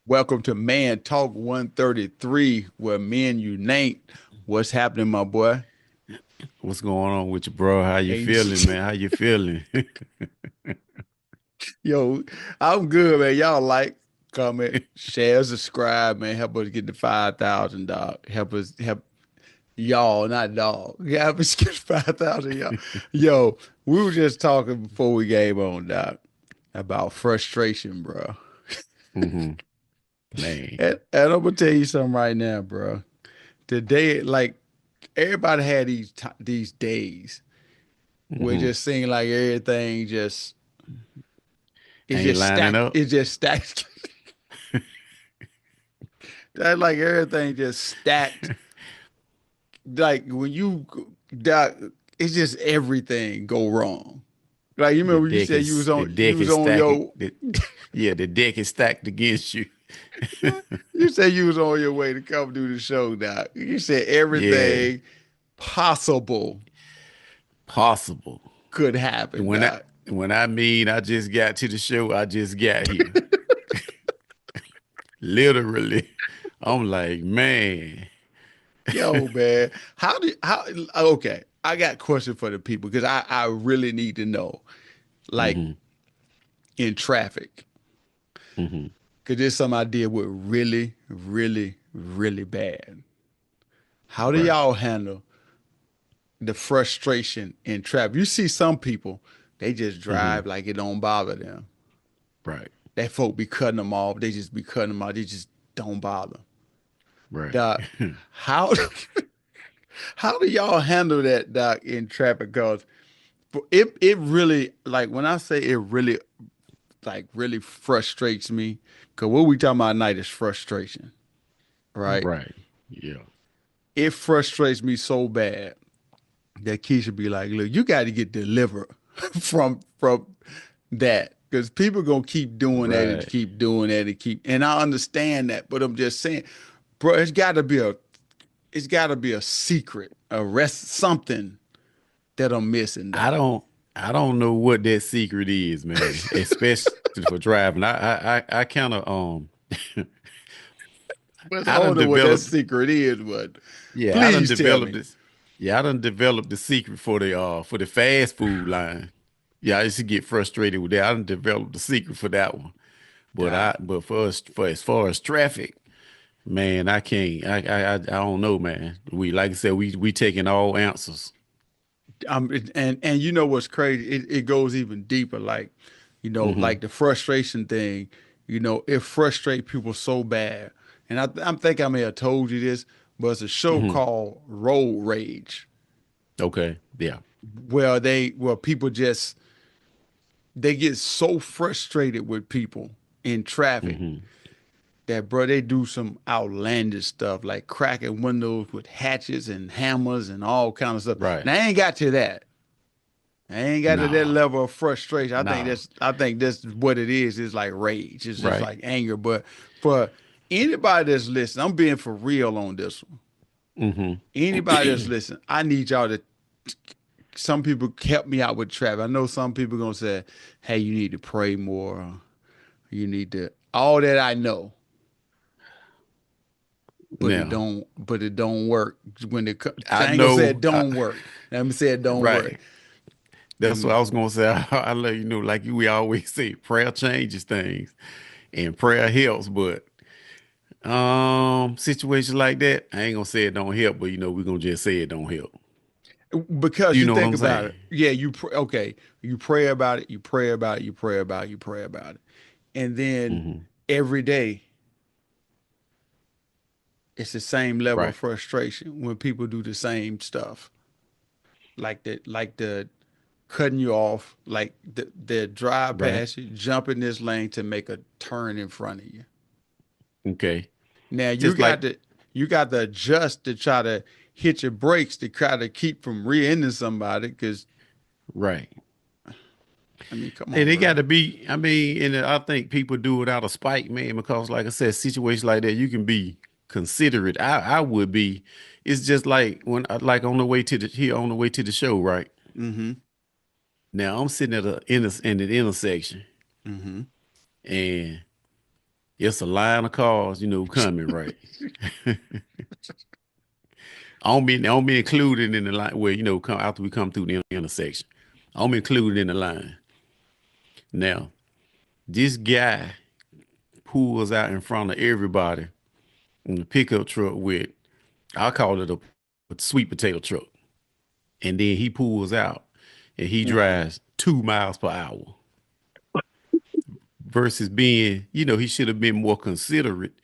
Welcome to Man Talk 133, where men unite. What's happening, my boy? What's going on with you, bro? How you feeling, Ain't man? How you feeling? yo, I'm good, man. Y'all like, comment, share, subscribe, man. Help us get to 5,000, dog. Help y'all, not dog. Help us get 5,000, y'all. Yo, we were just talking before we came on, dog, about frustration, bro. hmm Man. And I'm gonna tell you something right now, bro. Today, like everybody had these days where it hmm just seemed like everything just it Ain't just lining stacked. up. It just stacked. That like everything just stacked. Like when you that it's just everything go wrong. Like you The remember you deck said is the you deck was is on stacked. your Yeah, the deck is stacked against you. you said you was on your way to come do the show, doc. You said Yeah, everything possible possible. could happen, When I doc. when I mean I just got to the show, I just got here. Literally. I'm like, man. Yo, man, how okay? I got a question for the people because I really need to know, like hmm in traffic, hmm because there's some I did with really, really, really bad. How do Right. y'all handle the frustration in traffic? You see some people, they just hmm drive like it don't bother them. Right. That folk be cutting them off. They just be cutting them off. They just don't bother. Right. Doc, how how do y'all handle that, Doc, in traffic? Cause it really like when I say it really like really frustrates me. Cause what we talking about tonight is frustration, right? Right. Yeah. It frustrates me so bad that Keisha be like, "Look, you got to get delivered from that, because people gonna keep doing that and Right. keep doing that and keep." And I understand that, but I'm just saying, bro, it's got to be a secret, a rest, something that I'm missing, I Doc. don't I don't know what that secret is, man. Especially for driving. I kind of But I I don't done know what that developed secret is, but yeah, I done please tell developed me. this. Yeah, I done developed the secret for the fast food line. Yeah, I used to get frustrated with that. I done developed the secret for that one. Doc. But for as far as traffic, man, I can't. I don't know, man. We like I said, we taking all answers. And you know what's crazy? It goes even deeper. Like, hmm like the frustration thing. It frustrates people so bad. And I'm think I may have told you this, but it's a show hmm called Road Rage, Okay. Yeah. where people just they get so frustrated with people in traffic hmm that bro they do some outlandish stuff like cracking windows with hatchets and hammers and all kind of stuff. Right. Now I ain't got to that. I ain't got to that Nah. level of frustration. Nah. I think that's what it is. It's like rage. It's just Right. like anger. But for anybody that's listening, I'm being for real on this one. hmm Anybody that's listening, I need y'all to. Some people help me out with traffic. I know some people gonna say, "Hey, you need to pray more. You need to." All that I know, but it Now, don't. But it don't work when it. I I ain't gonna say know. it don't work. Let me say it don't work. Right. That's what Um, I was gonna say. I let you know, like we always say, prayer changes things, and prayer helps. But situations like that, I ain't gonna say it don't help, but we're gonna just say it don't help. Because You you know what think I'm about saying? it, yeah, okay, you pray about it, you pray about it, you pray about it, you pray about it, and then hmm every day it's the same level of Right. frustration when people do the same stuff, like the cutting you off, like the drive Right. past you, jump in this lane to make a turn in front of you. Okay. Now Just like you got to adjust to try to hit your brakes to try to keep from rear-ending somebody, because right. I mean, come And on, they got bro. to be. I mean, and I think people do it out of spite, man. Because, like I said, situations like that, you can be considerate. I would be. It's just like when, like on the way to the show, right? Mm-hmm. Now I'm sitting at in an intersection, Mm-hmm. and it's a line of cars, coming, right? I don't be included in the line where, come after we come through the intersection. I'm included in the line. Now, this guy pulls out in front of everybody in the pickup truck with, I call it a sweet potato truck. And then he pulls out and he Uh-huh. drives 2 miles per hour versus being, he should have been more considerate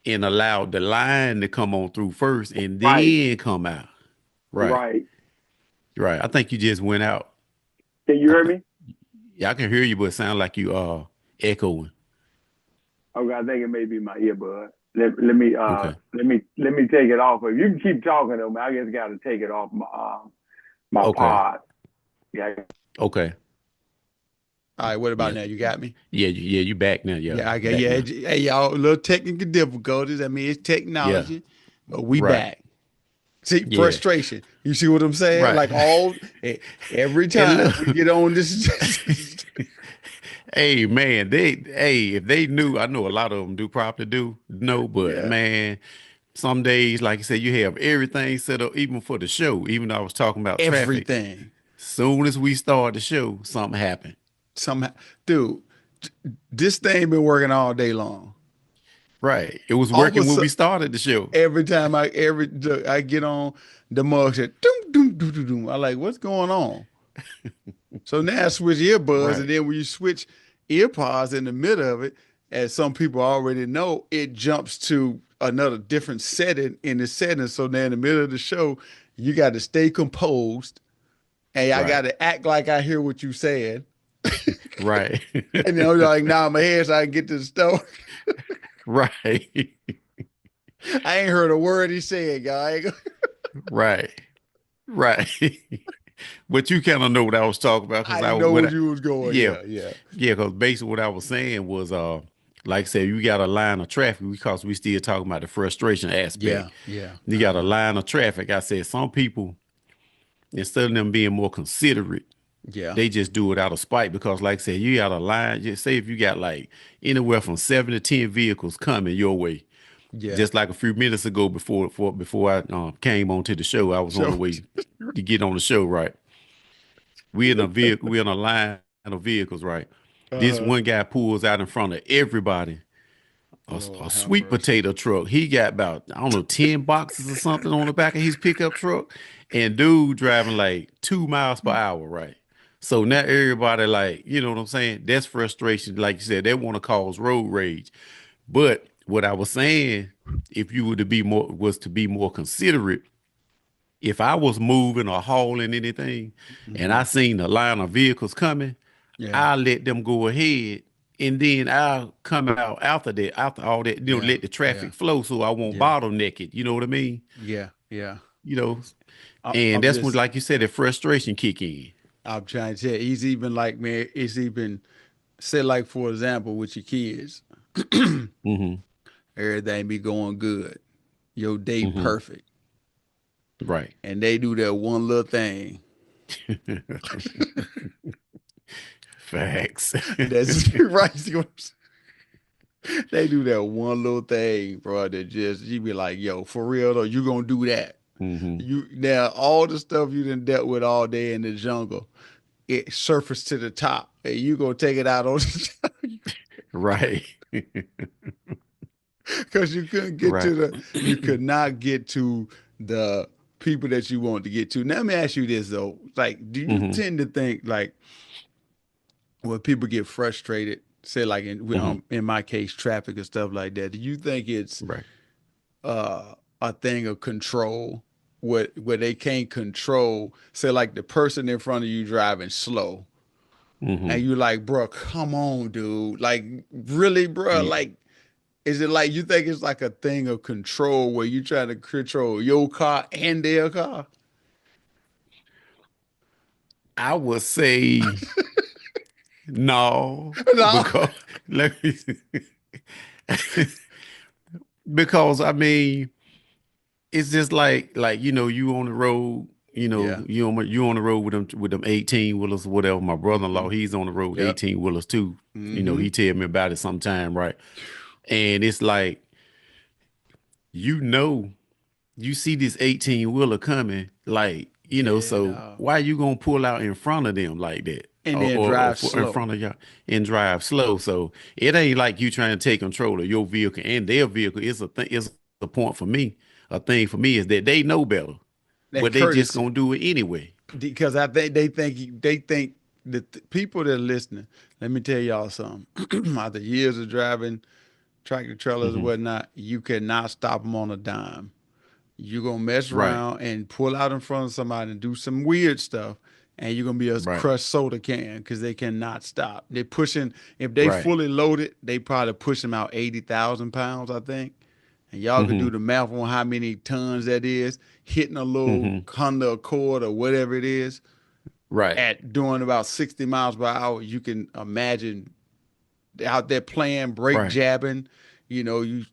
and allowed the line to come on through first and Right, then come out. Right. right. Right. I think you just went out. Can you I hear think, me? yeah, I can hear you, but it sounds like you echoing. Okay, I think it may be my earbud. Let me take it off. If you can keep talking though, man, I just got to take it off my Okay. pod. Yeah. Okay. All right, what about Yeah. now? You got me? Yeah, you back now. Yeah. Yeah, I got Back yeah. now. Hey, y'all, a little technical difficulties. I mean, it's Yeah. technology, but we Right. back. See, Yeah. frustration. You see what I'm saying? Right. Like every And time look, we get on this. hey man, if they knew, I know a lot of them do probably do know, but Yeah, man, some days, like you said, you have everything set up even for the show. Even though I was talking about traffic, everything. soon as we start the show, something happened. Somehow, dude, this thing been working all day long. Right. It was All of a working when we sudden, started the show. every time I get on the mug, said doom doom doom doom doom. I like, what's going on? So now I switch earbuds, and Right. then when you switch earpods in the middle of it, as some people already know, it jumps to another different setting in the setting. So now in the middle of the show, you got to stay composed, and I got Right. to act like I hear what you said. Right. And then I'm like, nah, my head so I can get to the store. Right. I ain't heard a word he said, guy. Right. Right. But you kind of know what I was talking about because I I know what where I, you was going. yeah. Yeah, yeah, Yeah, because basically what I was saying was like I said, you got a line of traffic because we still talking about the frustration yeah, aspect. yeah. You got a line of traffic. I said some people, instead of them being more considerate, Yeah, they just do it out of spite because, like I said, you got a line. Just say if you got like anywhere from 7 to 10 vehicles coming your way, yeah. just like a few minutes ago before I came onto the show, I was on So, the way to get on the show. Right, we in a vehicle, we in a line of vehicles. Right, this uh-huh. one guy pulls out in front of everybody a Lord have sweet mercy. potato truck. He got about, I don't know, 10 boxes or something on the back of his pickup truck. And dude driving like 2 miles per hour, right? So now everybody like, you know what I'm saying? That's frustration. Like you said, they want to cause road rage. But what I was saying, if you were to be more was to be more considerate, if I was moving or hauling anything and I Hmm. seen a line of vehicles coming, Yeah, I'll let them go ahead and then I'll come out after that, after all that, yeah, let the yeah, traffic flow so I won't yeah, bottleneck it. You know what I mean? yeah, yeah. You know, and I'm that's when, just, like you said, the frustration kick in. I'm trying to say, he's even like, man, it's even, say, like, for example, with your kids, Hmm. everything be going good, your day Hmm. perfect, Right. and they do that one little thing. Facts. That's right. See what I'm saying? They do that one little thing, bro, that just, you be like, yo, for real though, you gonna do that. Hmm. You now all the stuff you done dealt with all day in the jungle, it surfaced to the top, and you gonna take it out on Right. because you couldn't get Right. to you could not get to the people that you want to get to. Now let me ask you this though, like, do you Hmm. tend to think like when people get frustrated, say like Hmm. in my case, traffic and stuff like that, do you think it's Right. a thing of control? Where they can't control, say like the person in front of you driving slow, and Hmm. you like, bro, come on, dude. Like, really, bro? Yeah. Like, is it like you think it's like a thing of control where you try to control your car and their car? I would say no, No. because let me because I mean it's just like you on the road, Yeah. you on the road with them 18 wheelers or whatever. My Hmm. brother-in-law, he's on the road with Yep. 18 wheelers too. Hmm. He tell me about it sometime, right? And it's like, you know, you see this 18 wheeler coming, like, Yeah, so dog. why you gonna pull out in front of them like that? And Or, then or, or drive in slow. front of y'all and drive slow. So it ain't like you trying to take control of your vehicle and their vehicle. It's a thing, it's a point for me. A thing for me is that they know better, That but they just courtesy. gonna do it anyway. Because I think they think that the people that are listening, let me tell y'all something. After years of driving tractor trailers and Hmm. whatnot, you cannot stop them on a dime. You're gonna mess Right, around and pull out in front of somebody and do some weird stuff, and you're gonna be a right, crushed soda can because they cannot stop. They're pushing. If they right. fully loaded, they probably push them out 80,000 pounds, I think. And y'all could Hmm. do the math on how many tons that is hitting a little Hmm. Honda Accord or whatever it is Right, at doing about 60 miles per hour. You can imagine out there playing, brake right, jabbing, you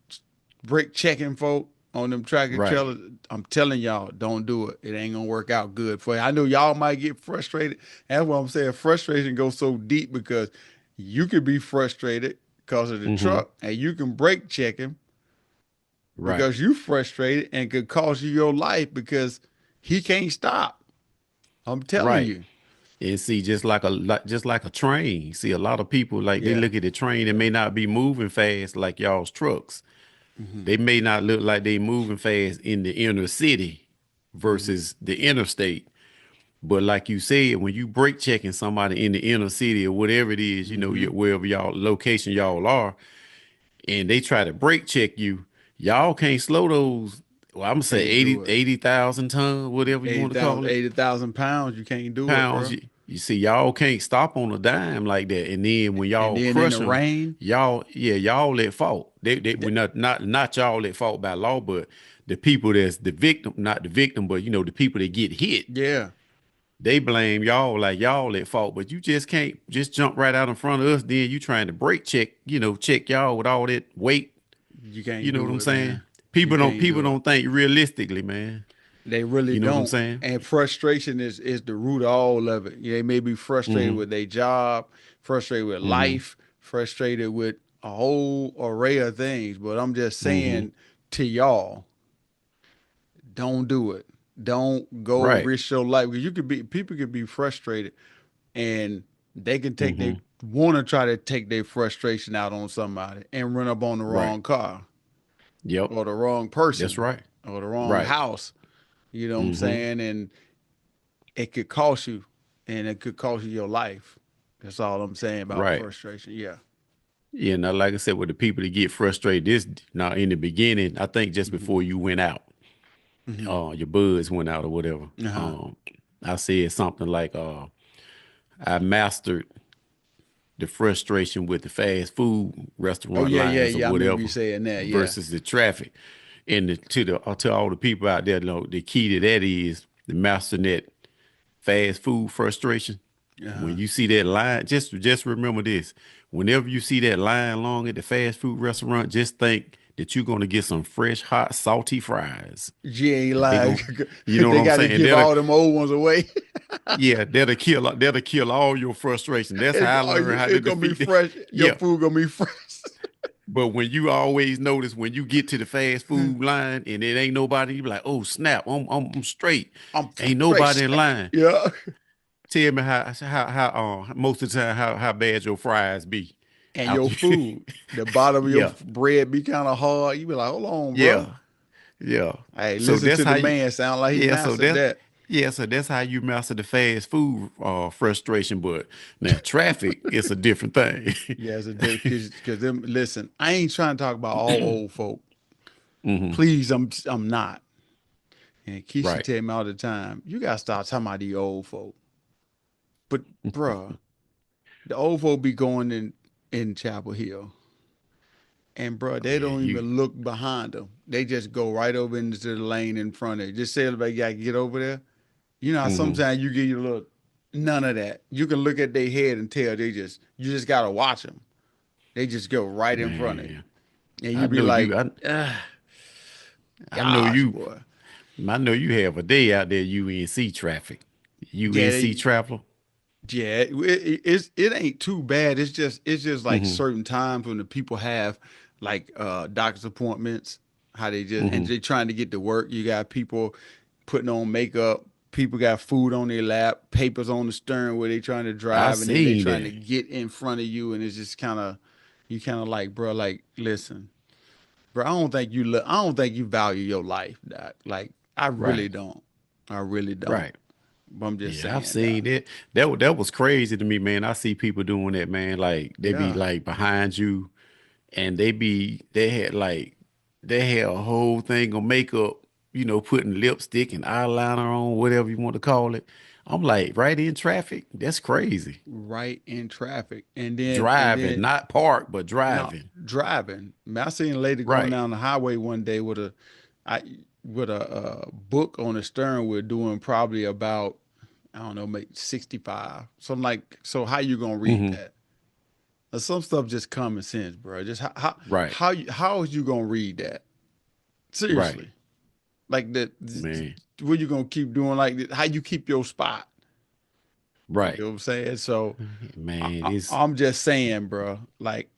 brake checking folk on them tractor right. trailers. I'm telling y'all, don't do it. It ain't gonna work out good for you. I know y'all might get frustrated. That's what I'm saying. Frustration goes so deep because you could be frustrated because of the Hmm. truck, and you can brake check him Right. because you frustrated and could cost you your life because he can't stop. I'm telling Right. you. And see, just like a train. See, a lot of people like they Yeah. look at the train and may not be moving fast like y'all's trucks. Hmm. They may not look like they moving fast in the inner city Hmm. versus the interstate. But like you said, when you brake checking somebody in the inner city or whatever it is, Hmm. wherever y'all location y'all are, and they try to brake check you, y'all can't slow those. Well, I'm gonna say Can't do it. 80,000 tons, whatever you want to 80,000, call it, 80,000 pounds. You can't do it, pounds. bro. You see, y'all can't stop on a dime like that. And then when And y'all then in crush the them, rain, y'all at fault. They we th- not y'all at fault by law, but the people that's the victim, not the victim, but the people that get hit, yeah, they blame y'all like y'all at fault. But you just can't just jump right out in front of us. Then you trying to brake check, check y'all with all that weight. you You can't know what do I'm it, saying? man. You can't People do it. don't think realistically, man. They really You know what I'm don't. saying? And frustration is the root of all of it. They may be frustrated Mm-hmm. with their job, frustrated with Mm-hmm. life, frustrated with a whole array of things. But I'm just Mm-hmm. saying to y'all, don't do it. Don't go Right. risk your life because you could be people could be frustrated and they can take Mm-hmm. they want to try to take their frustration out on somebody and run up on the Right. wrong car Yep. or the wrong That's person right. or the wrong Right. house. You know what I'm Mm-hmm. saying? And it could cost you, and it could cost you your life. That's all I'm saying about Right. frustration. Yeah. Yeah. Now, like I said, with the people that get frustrated, this now in the beginning, I think just Hmm. before you went out, Hmm. your buds went out or whatever. Uh-huh. I said something like, I mastered the frustration with the fast food Oh restaurant yeah, yeah, lines or yeah. I remember you whatever saying that. Yeah. versus the traffic. And to all the people out there, the key to that is the mastering that fast food frustration. When Uh-huh. you see that line, just remember this. Whenever you see that line long at the fast food restaurant, just think that you're gonna get some fresh, hot, salty fries. G ain't They lying. gon' you know what They I'm got to saying? give all them old ones away. Yeah, that'll kill all your frustration. That's how I learned how to It's gonna be defeat it. fresh. Your Yeah. food gonna be fresh. But when you always notice when you get to the fast food line and it ain't nobody, you be like, oh snap, I'm straight. I'm Ain't straight. nobody in line. Yeah. Tell me how most of the time how bad your fries be. And your After food, the bottom of your yeah, bread be kind of hard. You be like, hold on, bro. yeah, yeah. Hey, So listen that's to the how you man. Sound like he yeah, so mastered that that. yeah, so that's how you master the fast food frustration. But now traffic is a different thing. Yeah, it's a because them. Listen, I ain't trying to talk about all old folk. Hmm. Please, I'm not. And Keisha Right. tell me all the time, you gotta stop talking about these old folk. But bruh, the old folk be going in Chapel Hill, and bruh, Oh they yeah, don't you even look behind them. They just go right over into the lane in front of you. Just say everybody gotta get over there. You know how hmm sometimes you get your little none of that. You can look at their head and tell you just gotta watch them. They just go right in front of you, man. and I you be know you like, I ah, I know gosh, you boy. I know you have a day out there UNC traffic. Yeah, UNC traveler. yeah. It ain't too bad. It's just like Hmm. certain times when the people have like doctor's appointments, how they just and Hmm. they trying to get to work. You got people putting on makeup, people got food on their lap, papers on the steering where they trying to I drive, and then they seen trying to that. get in front of you, and it's just kind of you kind of like, bro, like listen, bro, I don't think you value your life, doc. Like I really Right. don't, I really don't. Right. But I'm just Yeah, I've saying, doc. seen it. That was crazy to me, man. I see people doing that, man. Like they be Yeah, like behind you, and they had a whole thing of makeup, putting lipstick and eyeliner on, whatever you want to call it. I'm like, right in traffic? That's crazy. right in traffic, and Driving, then not park, but no driving. driving. Man, I seen a lady going Right. down the highway one day with I with a book on the steering wheel doing probably about I don't know, maybe 65. So I'm like, so how you gonna read Hmm. that? Some stuff just common sense, bro. Just Right. how is you gonna read that? Right. Seriously, like that. Man. What you gonna keep doing? Like that? How you keep your spot? You Right. know what I'm saying? So Man, it's I'm just saying, bro. Like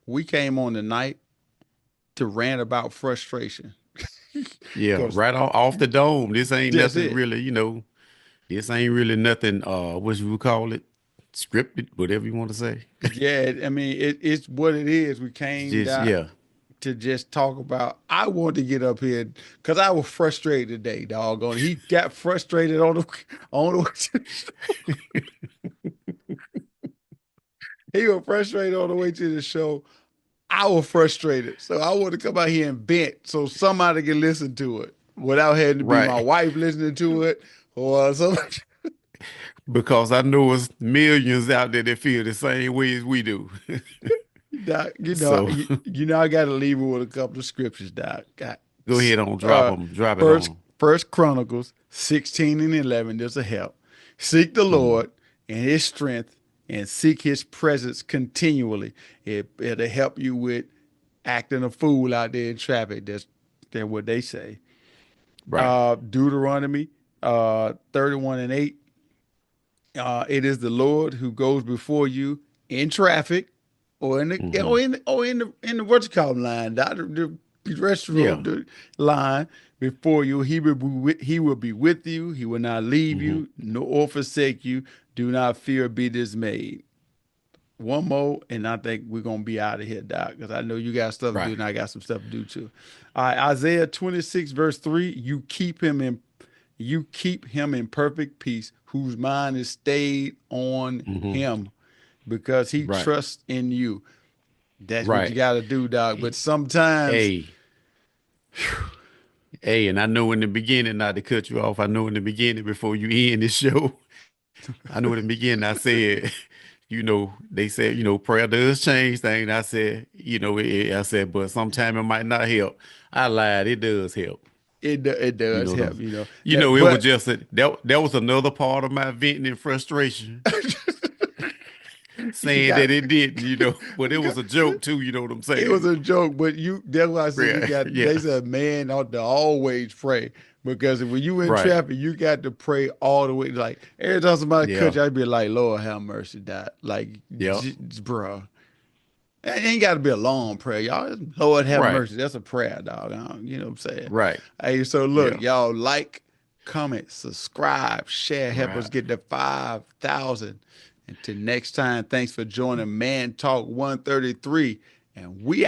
we came on tonight to rant about frustration, yeah, cause right off the dome. This ain't that's nothing it. really, this ain't really nothing what you would call it, scripted, whatever you want to say. Yeah, I mean it's what it is. We It's came just down yeah. to just talk about. I wanted to get up here because I was frustrated today, dog. On he got frustrated on the on the he was frustrated on the way to the show. I was frustrated, so I want to come out here and vent so somebody can listen to it without having to be my Right. wife listening to it or somebody. Because I know it's millions out there that feel the same way as we do. Doc, So I got to leave it with a couple of scriptures, Doc. Got go ahead on, uh, drop it first on. First Chronicles 16 and 11. There's a help. Seek the Mm, Lord and His strength, and seek His presence continually. It'll help you with acting a fool out there in traffic. That's what they say. right. Deuteronomy 31 and 8. It is the Lord who goes before you in traffic or in the Hmm. in the what you call line, the Yeah. pedestrian line before you. He will be with you. He will not leave Hmm. you nor forsake you. Do not fear, be dismayed. One more, and I think we're gonna be out of here, Doc, because I know you got stuff to do, Right. and I got some stuff to do too. All right, Isaiah 26 verse 3. You keep him in perfect peace, whose mind is stayed on Hmm. him, because he Right. trusts in you. That's what you Right. got to do, Doc. But sometimes, Hey, hey, and I know in the beginning, not to cut you off, I know in the beginning before you end this show, I know in the beginning I said, they said, prayer does change things. I said, I said, but sometimes it might not help. I lied, it does help. it You does know help, them. that. It was But just that was another part of my venting and frustration, you saying got that it didn't, but it was a joke too. You know what I'm it was saying? a joke. But that's why I said you Yeah, got. They yeah, said man ought to always pray, because when you in right, traffic, you got to pray all the way. Like every time somebody cut yeah, you, I'd be like, Lord have mercy, Doc. Like, yeah, bruh. It ain't got to be a long prayer, y'all. Lord have right, mercy. That's a prayer, dog. You know what I'm saying? right, Hey, so look, yeah, y'all like, comment, subscribe, share, help us right. get to 5,000. Until next time, thanks for joining Man Talk 133. And we